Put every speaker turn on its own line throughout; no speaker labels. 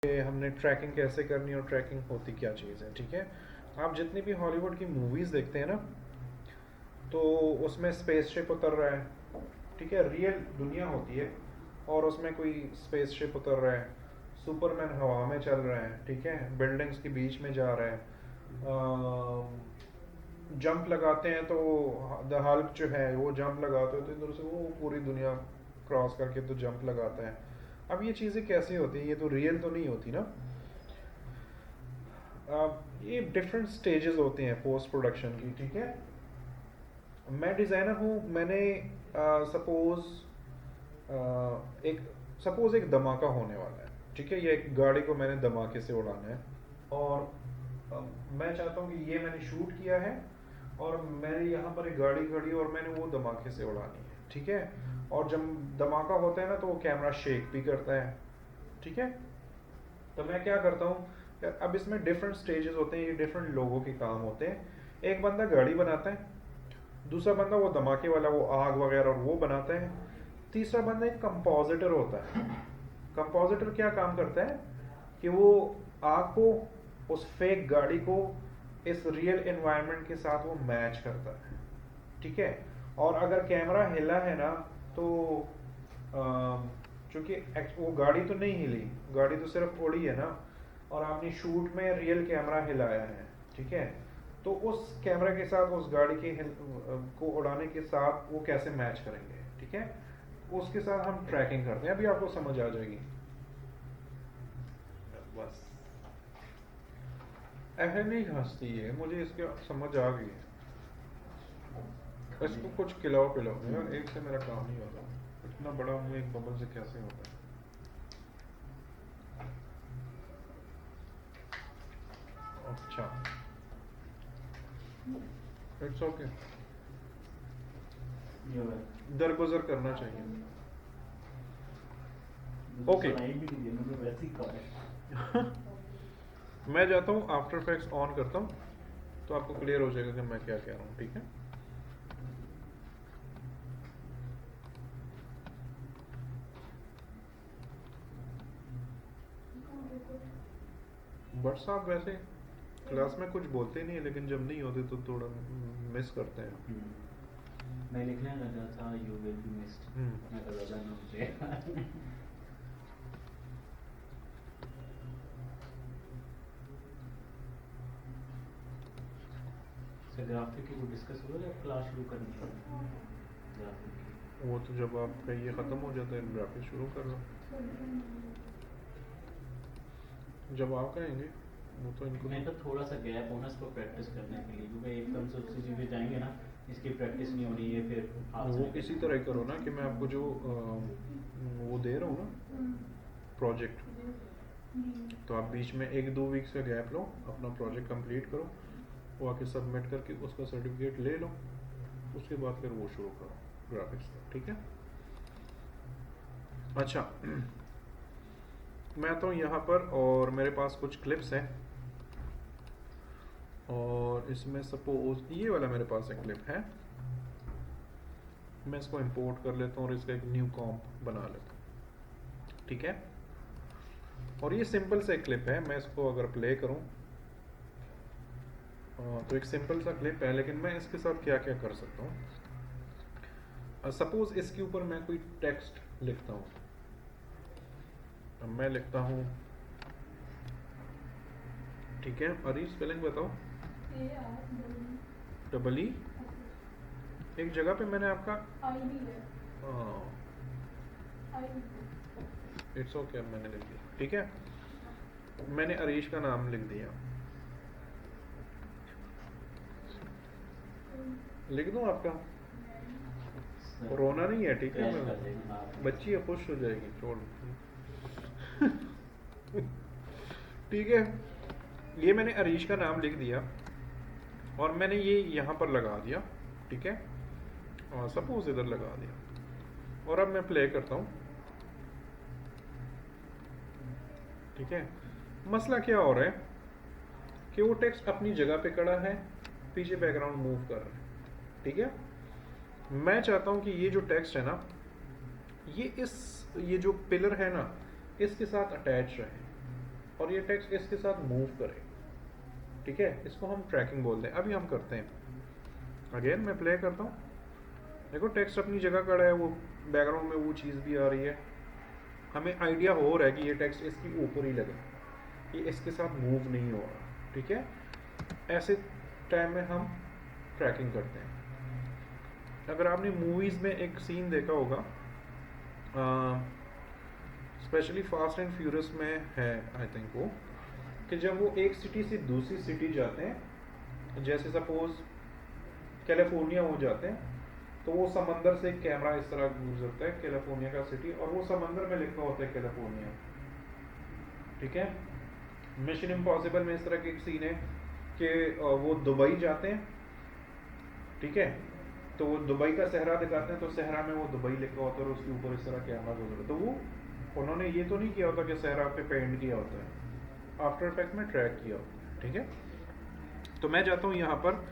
कि हमने ट्रैकिंग कैसे करनी और ट्रैकिंग होती क्या चीज़ है। ठीक है, आप जितनी भी हॉलीवुड की मूवीज़ देखते हैं ना, तो उसमें स्पेसशिप उतर रहा है। ठीक है, रियल दुनिया होती है और उसमें कोई स्पेसशिप उतर रहा है, सुपरमैन हवा में चल रहा है, ठीक है, बिल्डिंग्स के बीच में जा रहा है, जंप लगाते हैं तो द हल्क जो है वो जंप लगाते हैं तो इधर से वो पूरी दुनिया क्रॉस करके तो जंप लगाता है। अब ये चीज़ें कैसी होती हैं, ये तो रियल तो नहीं होती ना। ये डिफरेंट स्टेजेस होते हैं पोस्ट प्रोडक्शन की। ठीक है, मैं डिज़ाइनर हूँ। मैंने सपोज एक एक धमाका होने वाला है। ठीक है, ये एक गाड़ी को मैंने धमाके से उड़ाना है और अ, मैं चाहता हूँ कि ये मैंने शूट किया है और मैंने यहाँ पर एक गाड़ी खड़ी और मैंने वो धमाके से उड़ानी है। ठीक है, और जब धमाका होता है ना तो वो कैमरा शेक भी करता है। ठीक है, तो मैं क्या करता हूँ यार, अब इसमें डिफरेंट स्टेजेस होते हैं, ये डिफरेंट लोगों के काम होते हैं। एक बंदा गाड़ी बनाता है, दूसरा बंदा वो धमाके वाला वो आग वगैरह और वो बनाता है, तीसरा बंदा एक कंपोजिटर होता है। कंपोजिटर क्या काम करता है कि वो आग को, उस फेक गाड़ी को इस रियल एनवायरनमेंट के साथ वो मैच करता है। ठीक है, और अगर कैमरा हिला है ना तो चूंकि वो गाड़ी तो नहीं हिली, गाड़ी तो सिर्फ उड़ी है ना, और आपने शूट में रियल कैमरा हिलाया है। ठीक है, तो उस कैमरा के साथ उस गाड़ी के को उड़ाने के साथ वो कैसे मैच करेंगे। ठीक है, उसके साथ हम ट्रैकिंग करते हैं। अभी आपको समझ आ जाएगी। बस ऐसे नहीं हंसती है, मुझे इसके समझ आ गई है। इसको कुछ खिलाओ पिलाओ यार, एक से मेरा काम नहीं होता। इतना बड़ा मुंह एक बबल से कैसे होता है। अच्छा, इट्स ओके, दरगुजर करना चाहिए। ओके मैं जाता हूँ, आफ्टर इफेक्ट्स ऑन करता हूँ तो आपको क्लियर हो जाएगा कि मैं क्या कह रहा हूँ। ठीक है, बट साहब वैसे क्लास में कुछ बोलते नहीं है, लेकिन जब नहीं होते तो थोड़ा मिस करते हैं।
मैं लिखने लगा था यू विल बी मिस्ड, मैं तो लगा ना मुझे। ग्राफिक की वो डिस्कस होगा या क्लास शुरू करनी है ग्राफिक की?
वो तो जब आपका ये ख़त्म हो जाता है ग्राफिक शुरू कर लो। जब आप कहेंगे वो तो इनको
मैं तो थोड़ा सा गैप होना इसको प्रैक्टिस करने के लिए, क्योंकि एकदम से उसी चीज़ में जाएंगे ना, इसकी प्रैक्टिस नहीं होनी है फिर हाथ से
वो
निकल
इसी
जाएगा।
तरह करो ना कि मैं आपको जो वो दे रहा हूँ ना प्रोजेक्ट, तो आप बीच में एक दो वीक्स का गैप लो, अपना प्रोजेक्ट कंप्लीट करो, वो आके सबमिट करके उसका सर्टिफिकेट ले लो, उसके बाद फिर वो शुरू करो ग्राफिक्स का। ठीक है, अच्छा मैं आता हूँ यहाँ पर और मेरे पास कुछ क्लिप्स हैं और इसमें सपोज ये वाला मेरे पास एक क्लिप है, मैं इसको इंपोर्ट कर लेता हूँ और इसका एक न्यू कॉम्प बना लेता हूँ। ठीक है, और ये सिंपल सा एक क्लिप है, मैं इसको अगर प्ले करूँ तो एक सिंपल सा क्लिप है, लेकिन मैं इसके साथ क्या क्या कर सकता हूँ। सपोज इसके ऊपर मैं कोई टेक्स्ट लिखता हूँ, मैं लिखता हूँ, ठीक है, अरे स्पेलिंग बताओ। डबल ई, एक जगह पे मैंने आपका इट्स ओके, मैंने लिख दिया। ठीक है, मैंने अरीश का नाम लिख दिया, लिख दूं आपका, रोना नहीं है। ठीक है,
क्रैश कर
मैं
देगा आप।
बच्ची है, खुश हो जाएगी, छोड़। ठीक है, ये मैंने अरीश का नाम लिख दिया और मैंने ये यहाँ पर लगा दिया। ठीक है, और सपोज इधर लगा दिया और अब मैं प्ले करता हूँ। ठीक है, मसला क्या हो रहा है कि वो टेक्स्ट अपनी जगह पे खड़ा है, पीछे बैकग्राउंड मूव कर रहा है। ठीक है, मैं चाहता हूँ कि ये जो टेक्स्ट है ना, ये जो पिलर है ना, इसके साथ अटैच रहे। और ये टेक्स्ट इसके साथ मूव करे, ठीक है, इसको हम ट्रैकिंग बोलते हैं। अभी हम करते हैं, अगेन मैं प्ले करता हूँ, देखो टेक्स्ट अपनी जगह खड़ा है, वो बैकग्राउंड में वो चीज़ भी आ रही है, हमें आइडिया हो रहा है कि ये टेक्स्ट इसकी ऊपर ही लगे, ये इसके साथ मूव नहीं हो रहा, ठीक है। ऐसे टाइम में हम ट्रैकिंग करते हैं। अगर आपने मूवीज़ में एक सीन देखा होगा, स्पेशली फास्ट एंड फ्यूरियस में है आई थिंक वो, कि जब वो एक सिटी से दूसरी सिटी जाते हैं, जैसे सपोज कैलिफोर्निया हो जाते हैं, तो वो समंदर से कैमरा इस तरह गुजरता है कैलिफोर्निया का सिटी, और वो समंदर में लिखा होता है कैलिफोर्निया, ठीक है। मिशन इम्पॉसिबल में इस तरह की एक सीन है कि वो दुबई जाते हैं, ठीक है, तो वो दुबई का सहरा दिखाते हैं, तो सहरा में वो दुबई लिखा होता है और उसके ऊपर इस तरह कैमरा गुजरता है। तो वो उन्होंने ये तो नहीं किया होता कि सहरा पे पेंट किया होता है, आफ्टर इफेक्ट में ट्रैक किया होता है, ठीक है। तो मैं जाता हूँ यहाँ पर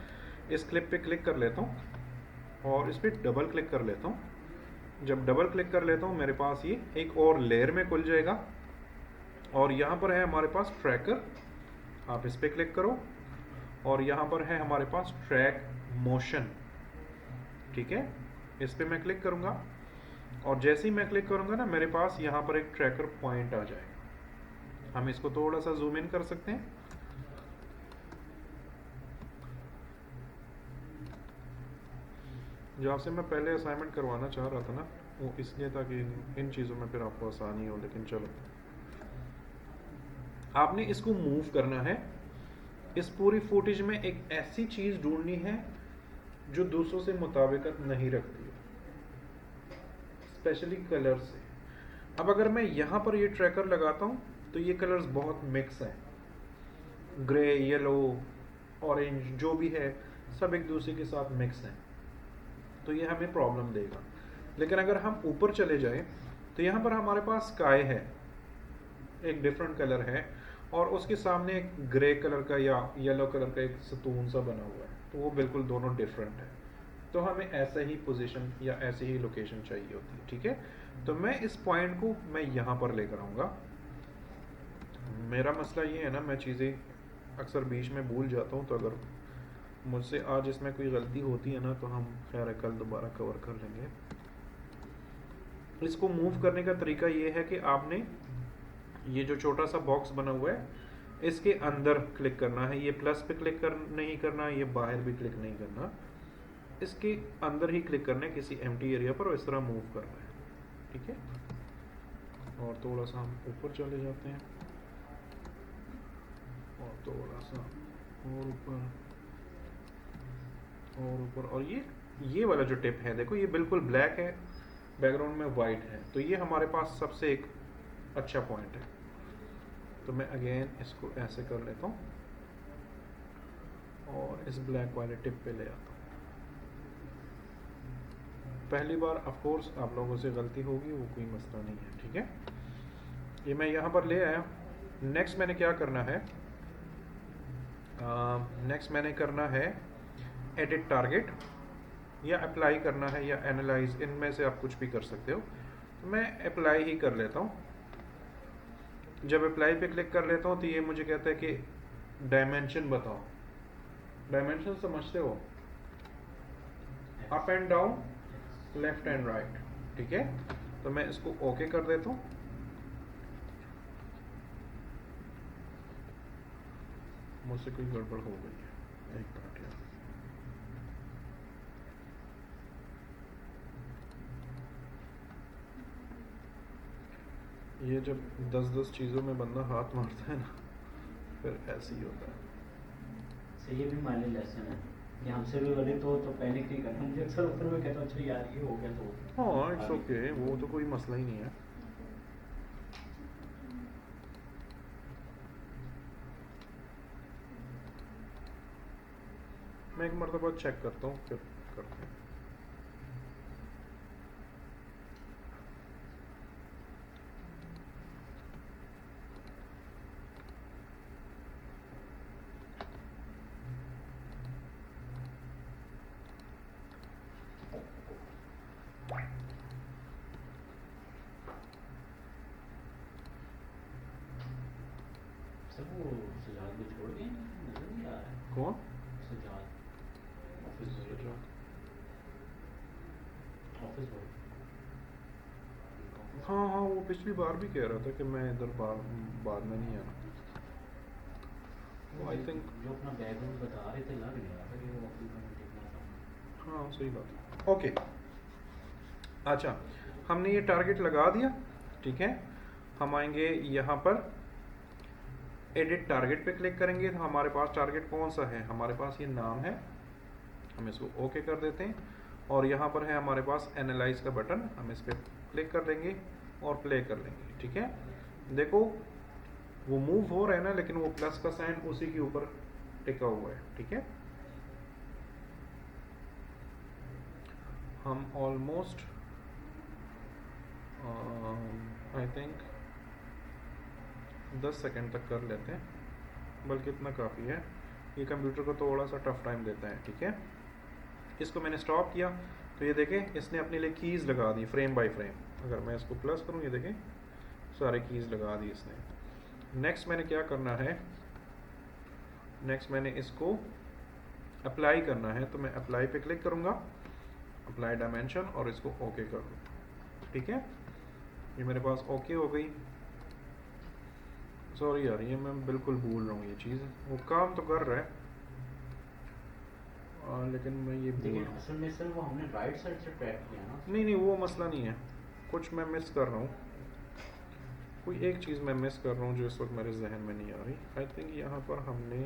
इस क्लिप पे क्लिक कर लेता हूँ और इस पर डबल क्लिक कर लेता हूँ। जब डबल क्लिक कर लेता हूँ मेरे पास ये एक और लेयर में खुल जाएगा, और यहाँ पर है हमारे पास ट्रैकर, आप इस पर क्लिक करो, और यहाँ पर है हमारे पास ट्रैक मोशन, ठीक है। इस पर मैं क्लिक करूँगा, और जैसे ही मैं क्लिक करूँगा ना, मेरे पास यहाँ पर एक ट्रैकर पॉइंट आ जाएगा। हम इसको थोड़ा सा जूम इन कर सकते हैं, जो आपसे मैं पहले असाइनमेंट करवाना चाह रहा था ना, वो इसलिए था कि इन चीज़ों में फिर आपको आसानी हो। लेकिन चलो, आपने इसको मूव करना है। इस पूरी फुटेज में एक ऐसी चीज़ ढूंढनी है जो दूसरों से मुताबिकत नहीं रखती है, स्पेशली कलर से। अब अगर मैं यहाँ पर ये ट्रैकर लगाता हूँ तो ये कलर्स बहुत मिक्स हैं, ग्रे, येलो, ऑरेंज, जो भी है सब एक दूसरे के साथ मिक्स हैं, तो ये हमें प्रॉब्लम देगा। लेकिन अगर हम ऊपर चले जाएं तो यहाँ पर हमारे पास स्काई है, एक डिफरेंट कलर है, और उसके सामने एक ग्रे कलर का या येलो कलर का एक सतून सा बना हुआ है, तो वो बिल्कुल दोनों डिफरेंट है। तो हमें ऐसे ही पोजीशन या ऐसी ही लोकेशन चाहिए होती है, ठीक है। तो मैं इस पॉइंट को मैं यहाँ पर लेकर आऊँगा। मेरा मसला ये है ना, मैं चीज़ें अक्सर बीच में भूल जाता हूँ, तो अगर मुझसे आज इसमें कोई गलती होती है ना, तो हम खैर कल दोबारा कवर कर लेंगे। इसको मूव करने का तरीका ये है कि आपने ये जो छोटा सा बॉक्स बना हुआ है, इसके अंदर क्लिक करना है। ये प्लस पे क्लिक नहीं करना, ये बाहर भी क्लिक नहीं करना, इसके अंदर ही क्लिक करना है किसी एम्प्टी एरिया पर, और इस तरह मूव करना है, ठीक है। और थोड़ा सा हम ऊपर चले जाते हैं, और थोड़ा सा और ऊपर और ऊपर, और ये वाला जो टिप है, देखो ये बिल्कुल ब्लैक है, बैकग्राउंड में वाइट है, तो ये हमारे पास सबसे एक अच्छा पॉइंट है। तो मैं अगेन इसको ऐसे कर लेता हूँ और इस ब्लैक वाले टिप पे ले आता हूँ। पहली बार ऑफ कोर्स आप लोगों से गलती होगी, वो कोई मसला नहीं है, ठीक है। ये मैं यहाँ पर ले आया। नेक्स्ट मैंने क्या करना है, नेक्स्ट मैंने करना है एडिट टारगेट, या अप्लाई करना है, या एनालाइज, इनमें से आप कुछ भी कर सकते हो। तो मैं अप्लाई ही कर लेता हूँ। जब अप्लाई पे क्लिक कर लेता हूँ तो ये मुझे कहता है कि डायमेंशन बताओ। डायमेंशन समझते हो, up and down, left and right, ठीक है। तो मैं इसको ओके कर देता हूँ। मुझसे कोई गड़बड़ हो गई है, एक मिनट यार। ये जब 10-10 चीज़ों में बंदा हाथ मारता है ना, फिर ऐसे ही होता है।
सही, ये भी हमारे लेसन है कि हमसे भी गलत हो तो पैनिक नहीं करना। मुझे अक्सर ऊपर में कहता हूँ अच्छा यार ये हो गया तो
हाँ, इट्स ओके, वो तो कोई मसला ही नहीं है। मैं एक मरतबा चेक करता हूँ, फिर करते हैं।
सब वो सजाद को छोड़ दिए नजर नहीं आ रहा है।
कौन?
Sajjad office boy. Office boy
हाँ हाँ, वो पिछली बार भी कह रहा था कि मैं इधर बाद में नहीं आना। आई थिंक
जो अपना बैकग्राउंड बता रहे थे लग नहीं रहा था कि वो ऑफिस में देखना था।
हाँ सही बात है। ओके, अच्छा हमने ये टारगेट लगा दिया, ठीक है। हम आएंगे यहाँ पर एडिट टारगेट पे क्लिक करेंगे तो हमारे पास टारगेट कौन सा है, हमारे पास ये नाम है, हम इसको ओके कर देते हैं। और यहाँ पर है हमारे पास एनालाइज का बटन, हम इस पर क्लिक कर देंगे और प्ले कर लेंगे, ठीक है। देखो वो मूव हो रहा है ना, लेकिन वो प्लस का साइन उसी के ऊपर टिका हुआ है, ठीक है। हम ऑलमोस्ट आई थिंक 10 सेकंड तक कर लेते हैं, बल्कि इतना काफ़ी है। ये कंप्यूटर को थोड़ा सा टफ टाइम देता है, ठीक है। इसको मैंने स्टॉप किया तो ये देखें इसने अपने लिए कीज़ लगा दी फ्रेम बाय फ्रेम। अगर मैं इसको प्लस करूँ, ये देखें सारे कीज़ लगा दी इसने। नेक्स्ट मैंने क्या करना है, नेक्स्ट मैंने इसको अप्लाई करना है, तो मैं अप्लाई पे क्लिक करूँगा, अप्लाई डायमेंशन, और इसको ओके कर दूँ, ठीक है। ये मेरे पास ओके हो गई। सॉरी यार, ये मैं बिल्कुल भूल रहा हूँ ये चीज़, वो काम तो कर रहा है लेकिन मैं ये भूल
लेकिन
रहा हूँ।
असल में सर वो हमने राइट साइड से ट्रैक किया ना।
नहीं वो मसला नहीं है, कुछ मैं मिस कर रहा हूँ, कोई एक चीज़ मैं मिस कर रहा हूँ जो इस वक्त मेरे जहन में नहीं आ रही। आई थिंक यहाँ पर हमने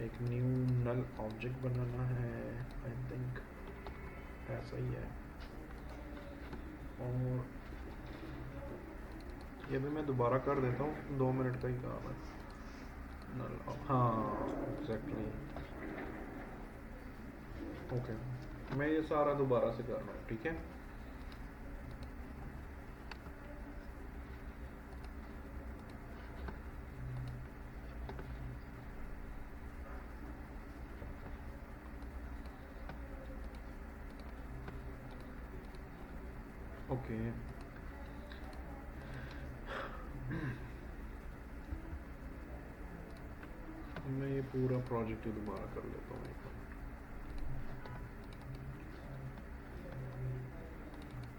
एक न्यू नल ऑब्जेक्ट बनाना है, आई थिंक ऐसा ही है। और ये भी मैं दोबारा कर देता हूँ, 2 मिनट का ही काम है। नल, हाँ एग्जैक्टली, ओके मैं ये सारा दोबारा से कर रहा हूँ, ठीक है। ओके मैं ये पूरा प्रोजेक्ट ही दोबारा कर लेता हूँ एक मिनट।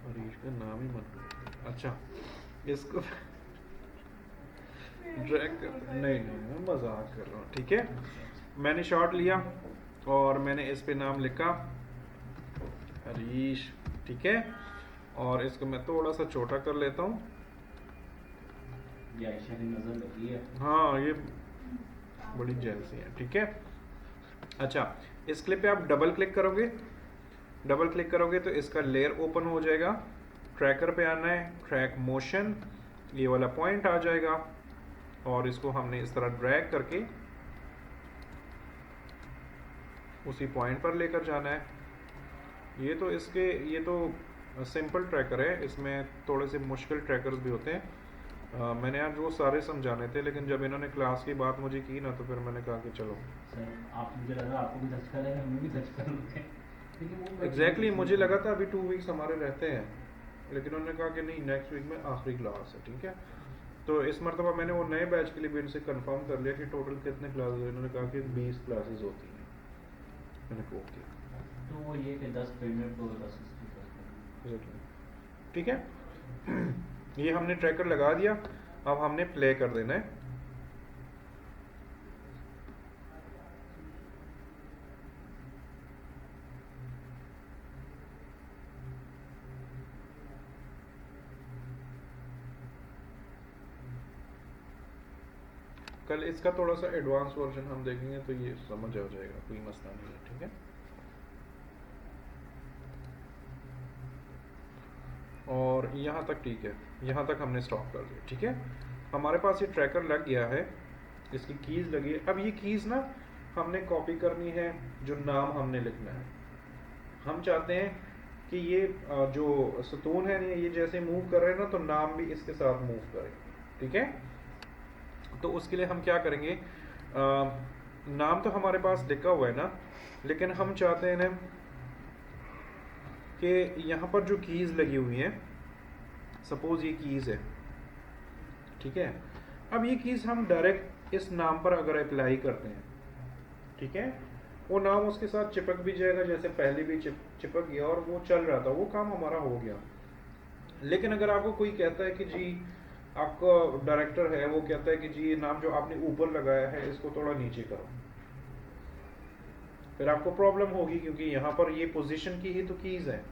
हरीश का नाम ही मत लो। अच्छा इसको ड्रैग कर, नहीं मैं मजाक कर रहा हूँ, ठीक है। मैंने शॉट लिया और मैंने इस पे नाम लिखा हरीश, ठीक है। और इसको मैं थोड़ा सा छोटा कर लेता हूँ।
ये आयशा की नज़र लगी है।
हाँ ये बड़ी जेलसी है, ठीक है। अच्छा इस क्लिप पे आप डबल क्लिक करोगे, डबल क्लिक करोगे तो इसका लेयर ओपन हो जाएगा। ट्रैकर पे आना है, ट्रैक मोशन, ये वाला पॉइंट आ जाएगा और इसको हमने इस तरह ड्रैग करके उसी पॉइंट पर लेकर जाना है। ये तो सिंपल ट्रैकर है, इसमें थोड़े से मुश्किल ट्रैकर्स भी होते हैं। मैंने आज वो सारे समझाने थे, लेकिन जब इन्होंने क्लास की बात मुझे की ना, तो फिर मैंने कहा कि चलो
सर आप, मुझे लगा आपको भी टच करेंगे, हमें भी टच करेंगे।
एग्जैक्टली मुझे लगा था अभी 2 वीक्स हमारे रहते हैं, लेकिन उन्होंने कहा कि नहीं नेक्स्ट वीक में आखिरी क्लास है, ठीक है। तो इस मरतबा मैंने वो नए बैच के लिए भी इनसे कंफर्म कर लिया कि टोटल कितने क्लासेस है। इन्होंने कहा कि 20 क्लासेस होती हैं। मैंने कहा ओके,
तो वो ये कि 10 पेमेंट को 10
ठीक है। ये हमने ट्रैकर लगा दिया, अब हमने प्ले कर देना है। कल इसका थोड़ा सा एडवांस वर्जन हम देखेंगे तो ये समझ आ जाएगा, कोई मसला नहीं है, ठीक है। और यहाँ तक ठीक है, यहाँ तक हमने स्टॉप कर दिया, ठीक है। हमारे पास ये ट्रैकर लग गया है, इसकी कीज़ लगी है। अब ये कीज़ ना हमने कॉपी करनी है, जो नाम हमने लिखना है। हम चाहते हैं कि ये जो सतून है ना, ये जैसे मूव कर रहे हैं ना, तो नाम भी इसके साथ मूव करे, ठीक है। तो उसके लिए हम क्या करेंगे, नाम तो हमारे पास लिखा हुआ है ना, लेकिन हम चाहते हैं ना कि यहाँ पर जो कीज़ लगी हुई हैं, सपोज़ ये कीज़ है, ठीक है। अब ये कीज़ हम डायरेक्ट इस नाम पर अगर अप्लाई करते हैं, ठीक है, वो नाम उसके साथ चिपक भी जाएगा जैसे पहले भी चिपक गया और वो चल रहा था, वो काम हमारा हो गया। लेकिन अगर आपको कोई कहता है कि जी आपका डायरेक्टर है, वो कहता है कि जी ये नाम जो आपने ऊपर लगाया है इसको थोड़ा नीचे करो, फिर आपको प्रॉब्लम होगी क्योंकि यहाँ पर ये पोजीशन की ही तो कीज़ है।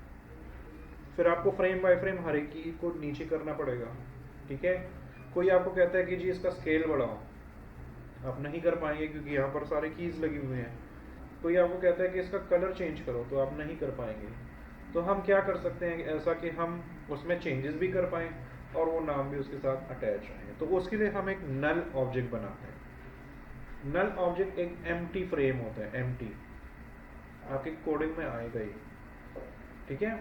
फिर आपको फ्रेम बाय फ्रेम हर एक की को नीचे करना पड़ेगा, ठीक है। कोई आपको कहता है कि जी इसका स्केल बढ़ाओ, आप नहीं कर पाएंगे क्योंकि यहाँ पर सारे कीज़ लगी हुए हैं। कोई आपको कहता है कि इसका कलर चेंज करो, तो आप नहीं कर पाएंगे। तो हम क्या कर सकते हैं ऐसा कि हम उसमें चेंजेस भी कर पाएँ और वो नाम भी उसके साथ अटैच रहे। तो उसके लिए हम एक नल ऑब्जेक्ट बनाते हैं। नल ऑब्जेक्ट एक एम्प्टी फ्रेम होता है, एम्प्टी, आपकी कोडिंग में आएगा ही, ठीक है।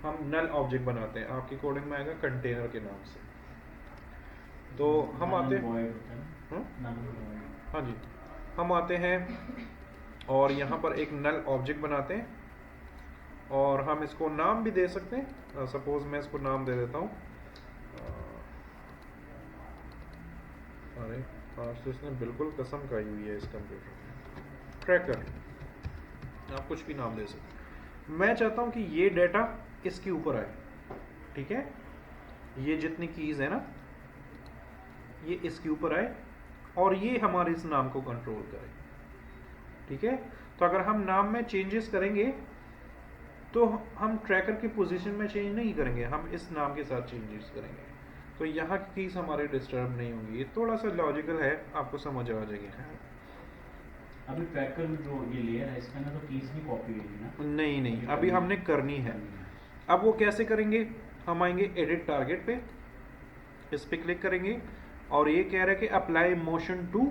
हम नल ऑब्जेक्ट बनाते हैं, आपकी कोडिंग में आएगा कंटेनर के नाम से। तो हम आते हैं, हाँ जी, हम आते हैं और यहाँ पर एक नल ऑब्जेक्ट बनाते हैं और हम इसको नाम भी दे सकते हैं। सपोज मैं इसको नाम दे देता हूँ, अरे आज तो इसने बिल्कुल कसम खाई हुई है इस कंप्यूटर में, ट्रैकर, आप कुछ भी नाम दे सकते हैं। मैं चाहता हूँ कि ये डाटा इसके ऊपर आए, ठीक है, ये जितनी कीज़ है ना ये इसके ऊपर आए और ये हमारे इस नाम को कंट्रोल करे, ठीक है। तो अगर हम नाम में चेंजेस करेंगे तो हम ट्रैकर की पोजीशन में चेंज नहीं करेंगे, हम इस नाम के साथ चेंजेस करेंगे, तो यहाँ की कीज़ हमारे डिस्टर्ब नहीं होंगी। ये थोड़ा सा लॉजिकल है, आपको समझ आ जाएगी।
अभी ट्रैकर में जो ये लेयर है इसके अंदर तो कीज भी कॉपी होगी ना?
नहीं, अभी हमने करनी है। अब वो कैसे करेंगे, हम आएंगे एडिट टारगेट पे, इस पे क्लिक करेंगे और ये कह रहा है कि अप्लाई मोशन टू,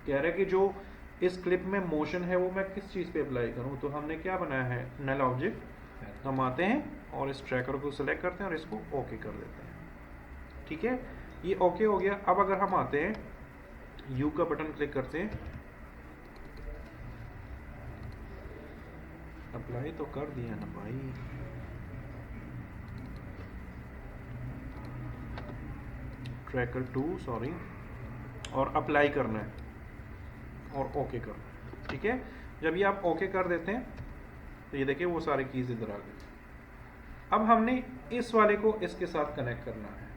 कह रहा है कि जो इस क्लिप में मोशन है वो मैं किस चीज़ पे अप्लाई करूं। तो हमने क्या बनाया है, नल ऑब्जेक्ट। हम आते हैं और इस ट्रैकर को सिलेक्ट करते हैं और इसको ओके कर देते हैं, ठीक है, ये ओके हो गया। अब अगर हम आते हैं यू का बटन क्लिक करते हैं, अप्लाई तो कर दिया ना भाई, ट्रैकर 2 सॉरी, और अप्लाई करना है और ओके करना है, ठीक है। जब ये आप ओके कर देते हैं तो ये देखिए वो सारी कीज़ इधर आ गई। अब हमने इस वाले को इसके साथ कनेक्ट करना है।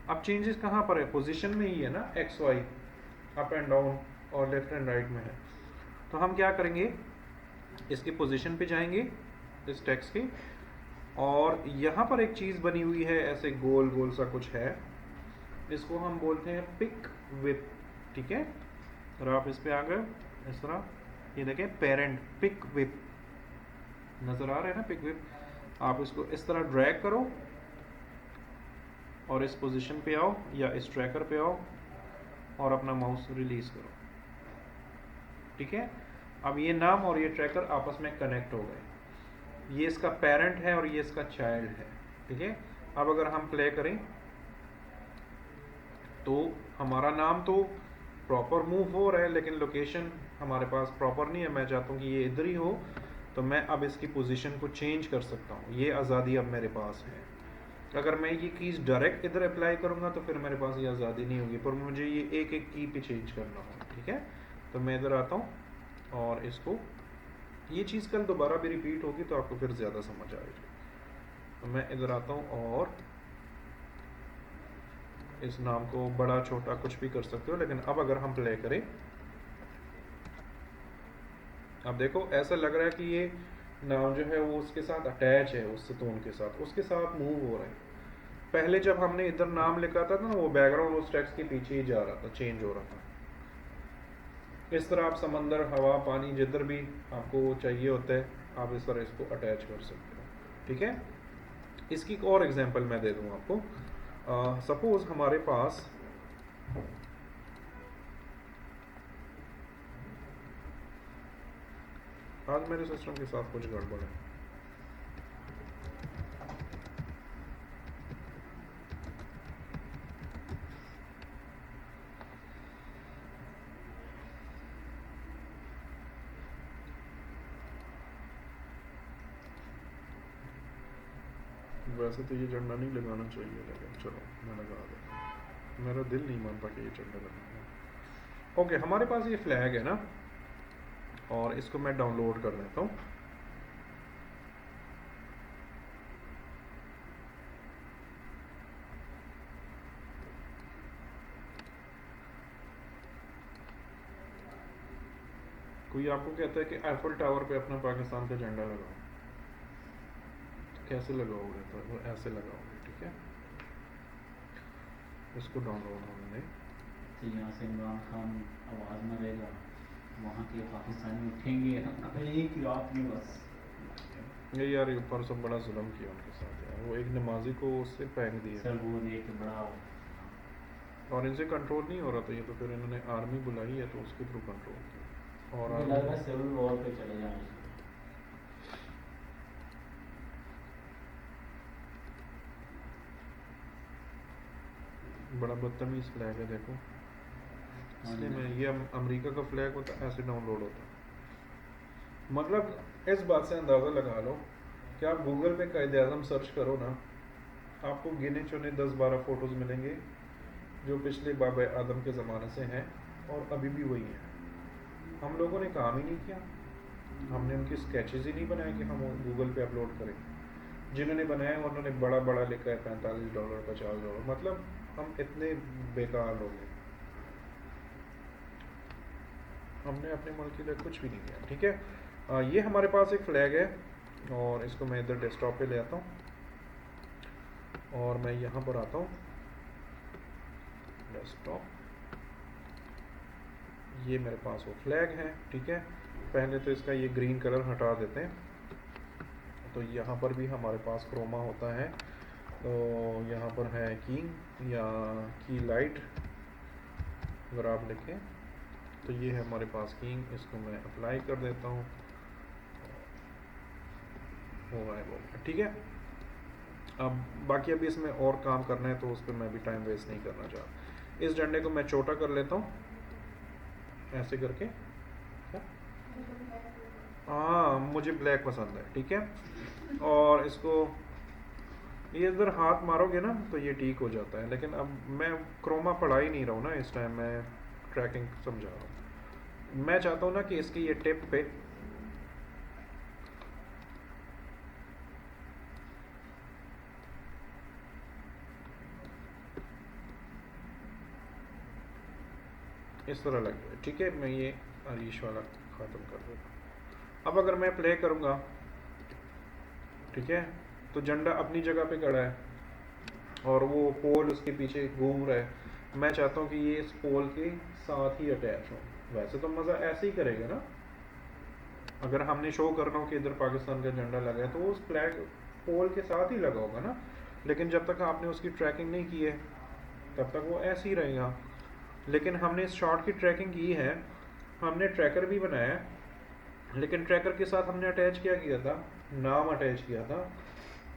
अब चेंजेस कहाँ पर है, पोजीशन में ही है ना, x y, up and down और लेफ्ट एंड राइट में है। तो हम क्या करेंगे, इसकी पोजीशन पे जाएंगे इस टेक्स्ट की, और यहाँ पर एक चीज़ बनी हुई है ऐसे गोल गोल सा कुछ है, इसको हम बोलते हैं पिक विप, ठीक है। और आप इस पे आ गए इस तरह, ये देखें पेरेंट पिक विप नज़र आ रहा है ना, पिक विप। आप इसको इस तरह ड्रैग करो और इस पोजीशन पे आओ या इस ट्रैकर पे आओ और अपना माउस रिलीज करो, ठीक है। अब ये नाम और ये ट्रैकर आपस में कनेक्ट हो गए, ये इसका पेरेंट है और ये इसका चाइल्ड है, ठीक है। अब अगर हम प्ले करें तो हमारा नाम तो प्रॉपर मूव हो रहा है लेकिन लोकेशन हमारे पास प्रॉपर नहीं है। मैं चाहता हूँ कि ये इधर ही हो, तो मैं अब इसकी पोजीशन को चेंज कर सकता हूँ, ये आज़ादी अब मेरे पास है। अगर मैं ये कीज़ डायरेक्ट इधर अप्लाई करूँगा तो फिर मेरे पास ये आज़ादी नहीं होगी, पर मुझे ये एक एक की पे चेंज करना होगा, ठीक है। तो मैं इधर आता हूँ और इसको, ये चीज़ कल दोबारा भी रिपीट होगी तो आपको फिर ज़्यादा समझ आएगी। तो मैं इधर आता हूँ और इस नाम को बड़ा छोटा कुछ भी कर सकते हो, लेकिन अब अगर हम प्ले करें, अब देखो ऐसा लग रहा है कि ये नाम जो है वो उसके साथ अटैच है, उस सतून के साथ, उसके साथ मूव हो रहा है। पहले जब हमने इधर नाम लिखा था ना, वो बैकग्राउंड उस टेक्स्ट के पीछे ही जा रहा था, चेंज हो रहा था। इस तरह आप समंदर, हवा, पानी जिधर भी आपको चाहिए होता है आप इस तरह इसको अटैच कर सकते हो, ठीक है। इसकी एक और एग्जांपल मैं दे दूँ आपको। सपोज हमारे पास आज मेरे सिस्टम के साथ कुछ गड़बड़ है। वैसे तो ये झंडा नहीं लगाना चाहिए लेकिन चलो मैं लगा देता हूँ। मेरा दिल नहीं मानता कि ये झंडा लगाऊंगा। ओके, हमारे पास ये फ्लैग है ना, और इसको मैं डाउनलोड कर लेता हूँ। कोई आपको कहता है कि एफिल टावर पे अपना पाकिस्तान का झंडा लगाओ, तो कैसे लगाओगे? तो वो ऐसे लगाओगे, ठीक है। इसको डाउनलोड होने
तो यहाँ से इमरान खान आवाज़ में रहेगा, वहाँ के पाकिस्तानी उठेंगे, एक रात में बस।
ये यार, ये परसों बड़ा जुल्म किया उनके साथ यार, वो एक नमाजी को उससे फेंक दिया
सर वो देख के बड़ा
और इनसे कंट्रोल नहीं हो रहा था ये, तो फिर इन्होंने आर्मी बुलाई है तो उसके थ्रू कंट्रोल किया। और
मुझे लग रहा है सिविल वॉर पे चले जाने चाहिए।
बड़ा बदतमीज फ्लैग है, देखो। इसलिए मैं ये अमेरिका का फ्लैग होता ऐसे डाउनलोड होता। मतलब इस बात से अंदाज़ा लगा लो कि आप गूगल पे कायद-ए-आज़म सर्च करो ना, आपको गिने चुने 10-12 फ़ोटोज़ मिलेंगे जो पिछले बाब आदम के ज़माने से हैं और अभी भी वही हैं। हम लोगों ने काम ही नहीं किया, हमने उनकी स्केचेस ही नहीं बनाए कि हम गूगल पे अपलोड करें। जिन्होंने बनाया उन्होंने बड़ा बड़ा लिखा है $45, $50। मतलब हम इतने बेकार लोग हैं, हमने अपने मुल्क के लिए कुछ भी नहीं किया, ठीक है। ये हमारे पास एक फ्लैग है और इसको मैं इधर डेस्कटॉप पे ले आता हूँ और मैं यहाँ पर आता हूँ डेस्कटॉप। ये मेरे पास वो फ्लैग है, ठीक है। पहले तो इसका ये ग्रीन कलर हटा देते हैं। तो यहाँ पर भी हमारे पास क्रोमा होता है, तो यहाँ पर है किंग या की लाइट, अगर आप लिखें तो ये है हमारे पास किंग। इसको मैं अप्लाई कर देता हूँ, हो गया वो, ठीक है। अब बाकी अभी इसमें और काम करना है तो उस पर मैं भी टाइम वेस्ट नहीं करना चाहता। इस झंडे को मैं छोटा कर लेता हूँ ऐसे करके। हाँ, मुझे ब्लैक पसंद है, ठीक है। और इसको ये इधर हाथ मारोगे ना तो ये ठीक हो जाता है, लेकिन अब मैं क्रोमा पढ़ा ही नहीं रहा हूँ ना इस टाइम, मैं ट्रैकिंग समझा रहा हूँ। मैं चाहता हूँ ना कि इसकी ये टिप पे इस तरह लग जाए, ठीक है। मैं ये अरीश वाला ख़त्म कर देता हूँ। अब अगर मैं प्ले करूँगा, ठीक है, तो झंडा अपनी जगह पे खड़ा है और वो पोल उसके पीछे घूम रहा है। मैं चाहता हूँ कि ये इस पोल के साथ ही अटैच हो। वैसे तो मज़ा ऐसे ही करेगा ना, अगर हमने शो करना हो कि इधर पाकिस्तान का झंडा लगा है तो वो उस फ्लैग पोल के साथ ही लगा होगा ना। लेकिन जब तक आपने उसकी ट्रैकिंग नहीं की है तब तक वो ऐसे ही रहेगा। लेकिन हमने इस शॉट की ट्रैकिंग की है, हमने ट्रैकर भी बनाया है, लेकिन ट्रैकर के साथ हमने अटैच क्या किया था, नाम अटैच किया था।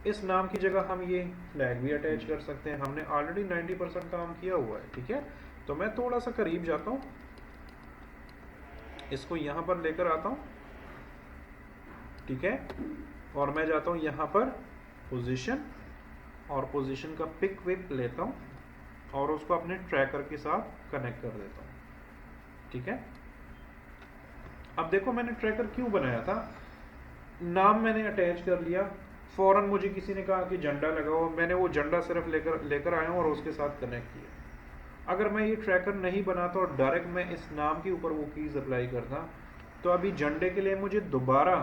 इस नाम की जगह हम ये फ्लैग भी अटैच कर सकते हैं। हमने ऑलरेडी 90% काम किया हुआ है, ठीक है। तो मैं थोड़ा सा करीब जाता हूँ, इसको यहाँ पर लेकर आता हूँ, ठीक है। और मैं जाता हूँ यहाँ पर पोजीशन, और पोजीशन का पिक विप लेता हूँ और उसको अपने ट्रैकर के साथ कनेक्ट कर देता हूँ, ठीक है। अब देखो मैंने ट्रैकर क्यों बनाया था, नाम मैंने अटैच कर लिया, फ़ौरन मुझे किसी ने कहा कि झंडा लगाओ, मैंने वो झंडा सिर्फ लेकर आया हूँ और उसके साथ कनेक्ट किया। अगर मैं ये ट्रैकर नहीं बनाता और डायरेक्ट मैं इस नाम के ऊपर वो कीज़ अप्लाई करता तो अभी झंडे के लिए मुझे दोबारा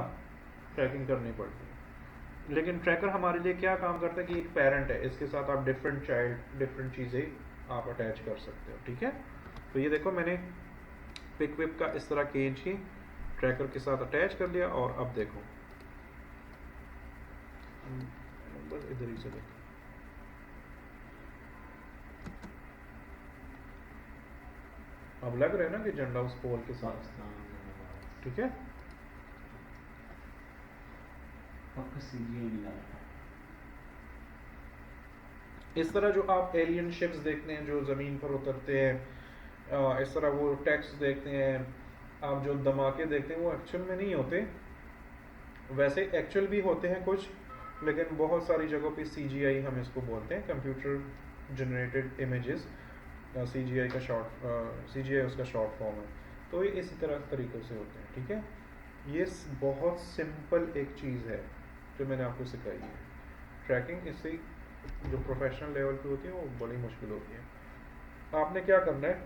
ट्रैकिंग करनी पड़ती। लेकिन ट्रैकर हमारे लिए क्या काम करता है कि एक पेरेंट है, इसके साथ आप डिफरेंट चाइल्ड डिफरेंट चीज़ें आप अटैच कर सकते हो, ठीक है। तो ये देखो मैंने पिक विप का इस तरह केज की ट्रैकर के साथ अटैच कर लिया। और अब देखो बस इधर ही से देखो, अब लग रहा है ना कि झंडा उस पोल के साथ, ठीक है। इस तरह जो आप एलियन शिप्स देखते हैं जो ज़मीन पर उतरते हैं, इस तरह वो टैक्स देखते हैं, आप जो धमाके देखते हैं वो एक्चुअल में नहीं होते। वैसे एक्चुअल भी होते हैं कुछ, लेकिन बहुत सारी जगहों पे CGI हम इसको बोलते हैं, कंप्यूटर जनरेटेड इमेजेस, CGI का CGI उसका शॉर्ट फॉर्म है। तो ये इसी तरह तरीक़ों से होते हैं, ठीक है। ये बहुत सिंपल एक चीज़ है जो मैंने आपको सिखाई है। ट्रैकिंग इससे जो प्रोफेशनल लेवल पे होती है वो बड़ी मुश्किल होती है। आपने क्या करना है,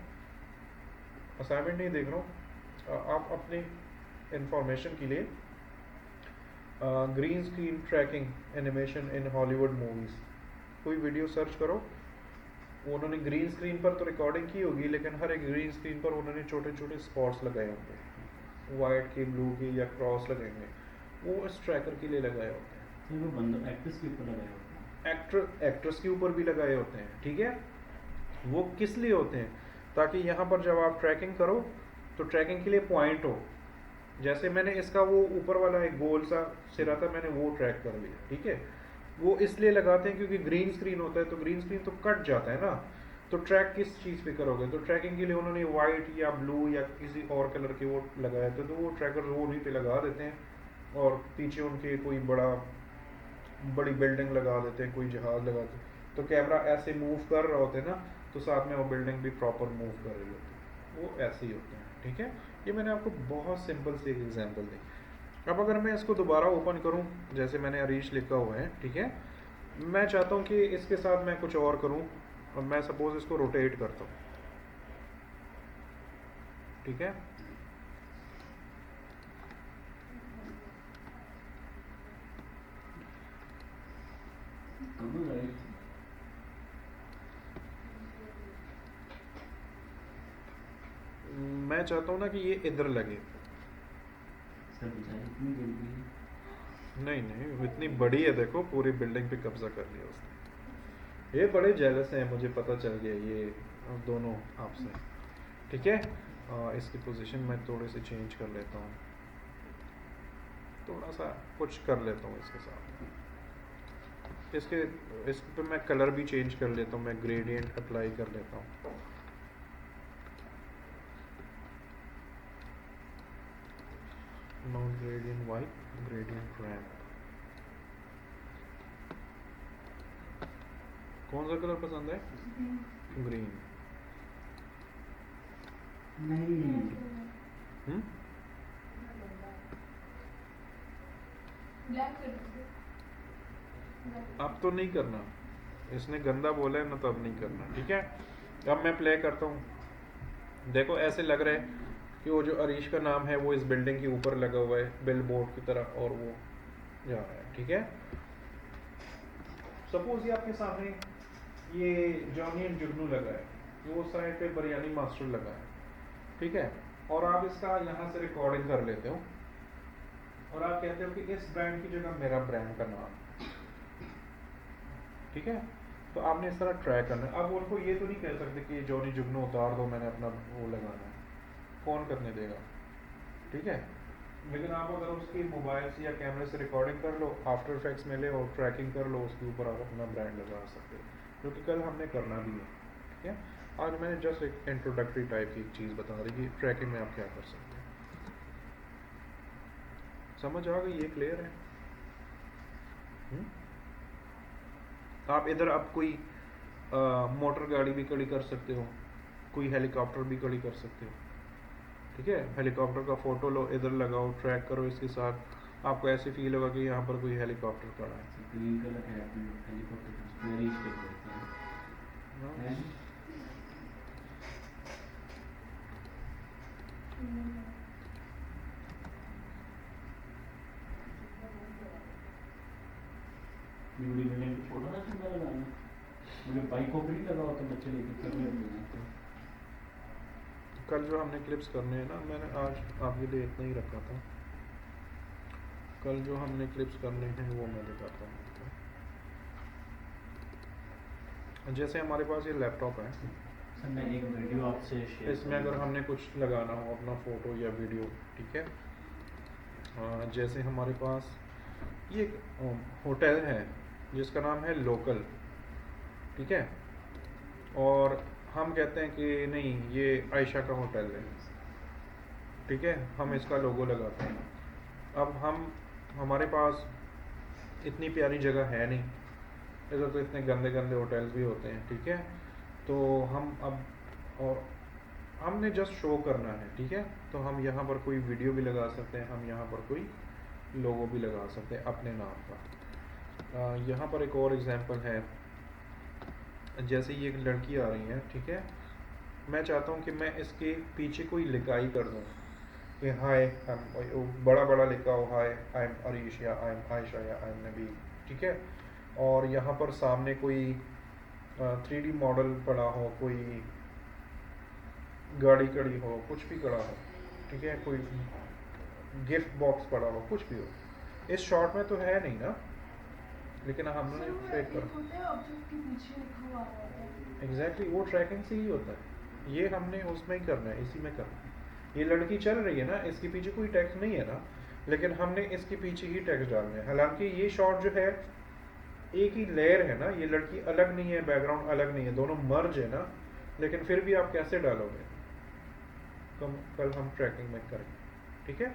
असाइनमेंट नहीं देख रहा हूँ, आप अपनी इंफॉर्मेशन के लिए green screen tracking animation in Hollywood movies कोई वीडियो सर्च करो। उन्होंने ग्रीन स्क्रीन पर तो रिकॉर्डिंग की होगी, लेकिन हर एक ग्रीन स्क्रीन पर उन्होंने छोटे छोटे स्पॉट्स लगाए होंगे, वाइट के, ब्लू के या क्रॉस लगाएंगे, वो इस ट्रैकर के लिए लगाए होते हैं।
वो बंदा एक्ट्रेस के ऊपर लगाए होते हैं,
एक्ट्रेस के ऊपर भी लगाए होते हैं, ठीक है। वो किस लिए होते हैं, ताकि यहाँ पर जब आप ट्रैकिंग करो तो ट्रैकिंग के लिए पॉइंट हो। जैसे मैंने इसका वो ऊपर वाला एक गोल सा सिरा था, मैंने वो ट्रैक कर लिया, ठीक है। वो इसलिए लगाते हैं क्योंकि ग्रीन स्क्रीन होता है, तो ग्रीन स्क्रीन तो कट जाता है ना, तो ट्रैक किस चीज़ पे करोगे, तो ट्रैकिंग के लिए उन्होंने वाइट या ब्लू या किसी और कलर के वो लगाए थे, तो वो ट्रैकर वो उन्हीं पे लगा देते हैं और पीछे उनके कोई बड़ी बिल्डिंग लगा देते हैं, कोई जहाज़ लगा देते हैं, तो कैमरा ऐसे मूव कर रहा होता है ना, तो साथ में वो बिल्डिंग भी प्रॉपर मूव कर रही होती है, वो ऐसे ही होते हैं, ठीक है। ये मैंने आपको बहुत सिंपल सी एक एग्जांपल दी। अब अगर मैं इसको दोबारा ओपन करूं, जैसे मैंने अरीश लिखा हुआ है, ठीक है, मैं चाहता हूं कि इसके साथ मैं कुछ और करूं, और मैं सपोज इसको रोटेट करता हूं, ठीक है।
दोनों राइट
मैं चाहता हूं ना कि ये इधर लगे।
सर, बेचारी इतनी जल्दी है।
नहीं नहीं, इतनी बड़ी है, देखो पूरी बिल्डिंग पे कब्जा कर लिया उसने। ये बड़े जेलस हैं, मुझे पता चल गया ये दोनों आपसे, ठीक है। इसकी पोजीशन मैं थोड़ी सी चेंज कर लेता हूँ, थोड़ा सा कुछ कर लेता हूँ इसके साथ, इस पे मैं कलर भी चेंज कर लेता हूँ, मैं ग्रेडियंट अप्लाई कर लेता हूँ। Non gradient white, gradient ramp. कौन सा कलर पसंद है? ग्रीन।
नहीं,
अब तो नहीं करना, इसने गंदा बोला है ना, तो अब नहीं करना, ठीक है। अब मैं प्ले करता हूँ, देखो ऐसे लग रहा है कि वो जो अरीश का नाम है वो इस बिल्डिंग के ऊपर लगा हुआ है बिल बोर्ड की तरह, और वो जा रहा है, ठीक है। सपोज ये आपके सामने ये जॉनी एंड जुगनू लगा है, वो साइड पे बिरयानी मास्टर लगा है, ठीक है, और आप इसका यहाँ से रिकॉर्डिंग कर लेते हो और आप कहते हो कि इस ब्रांड की जगह मेरा ब्रांड का नाम, ठीक है। तो आपने इस तरह ट्राई करना है। अब उनको ये तो नहीं कह सकते कि जॉनी जुगनू उतार दो, मैंने अपना वो लगाना है, कौन करने देगा, ठीक है। लेकिन आप अगर उसकी मोबाइल से या कैमरे से रिकॉर्डिंग कर लो, आफ्टर इफेक्ट्स में ले और ट्रैकिंग कर लो, उसके ऊपर आप अपना ब्रांड लगा सकते हो, क्योंकि कल हमने करना भी है, ठीक है। आज मैंने जस्ट एक इंट्रोडक्टरी टाइप की एक चीज़ बता दी कि ट्रैकिंग में आप क्या कर सकते हैं। समझ आ गई, ये क्लियर है? आप इधर आप कोई मोटर गाड़ी भी खड़ी कर सकते हो, कोई हेलीकॉप्टर भी खड़ी कर सकते हो, ठीक है। हेलीकॉप्टर का फोटो लो, इधर लगाओ, ट्रैक करो इसके साथ, आपको ऐसे फील होगा कि यहाँ पर कोई हेलीकॉप्टर खड़ा है।
ग्रीन कलर है हेलीकॉप्टर, वेरी स्टेबल है। बड़ी बिल्डिंग को छोटा सा झंडा लगाना, मुझे बाइकों पर ही लगा होता, बच्चे लेके कर लेते हैं।
कल जो हमने क्लिप्स करने हैं ना, मैंने आज आपके लिए इतना ही रखा था, कल जो हमने क्लिप्स करने हैं वो मैं दिखाता हूँ। जैसे हमारे पास ये लैपटॉप है,
सर मैं एक वीडियो आपसे शेयर,
इसमें अगर हमने कुछ लगाना हो अपना फ़ोटो या वीडियो, ठीक है। जैसे हमारे पास ये होटल है जिसका नाम है लोकल, ठीक है, और हम कहते हैं कि नहीं ये आयशा का होटल है, ठीक है, हम इसका लोगो लगाते हैं। अब हमारे पास इतनी प्यारी जगह है नहीं, इधर तो इतने गंदे गंदे होटल्स भी होते हैं, ठीक है। तो हम अब और हमने जस्ट शो करना है, ठीक है। तो हम यहाँ पर कोई वीडियो भी लगा सकते हैं, हम यहाँ पर कोई लोगो भी लगा सकते हैं अपने नाम का। यहाँ पर एक और एग्जांपल है, जैसे ये एक लड़की आ रही है, ठीक है। मैं चाहता हूँ कि मैं इसके पीछे कोई लिखाई कर दूँ कि हाय, बड़ा बड़ा लिखा हो, हाय आई एम अरीश या आई एम आयशा या आई एम नबी, ठीक है। और यहाँ पर सामने कोई 3D मॉडल पड़ा हो, कोई गाड़ी खड़ी हो, कुछ भी खड़ा हो, ठीक है, कोई गिफ्ट बॉक्स पड़ा हो, कुछ भी हो। इस शॉट में तो है नहीं ना, लेकिन हमने फेक कर, एग्जैक्टली वो ट्रैकिंग से ही होता है। ये हमने उसमें ही करना है, इसी में करना है। ये लड़की चल रही है ना, इसके पीछे कोई टेक्स्ट नहीं है ना, लेकिन हमने इसके पीछे ही टेक्स्ट डालना है। हालांकि ये शॉट जो है एक ही लेयर है ना, ये लड़की अलग नहीं है, बैकग्राउंड अलग नहीं है, दोनों मर्ज है ना, लेकिन फिर भी आप कैसे डालोगे? कल हम ट्रैकिंग में करेंगे, ठीक है।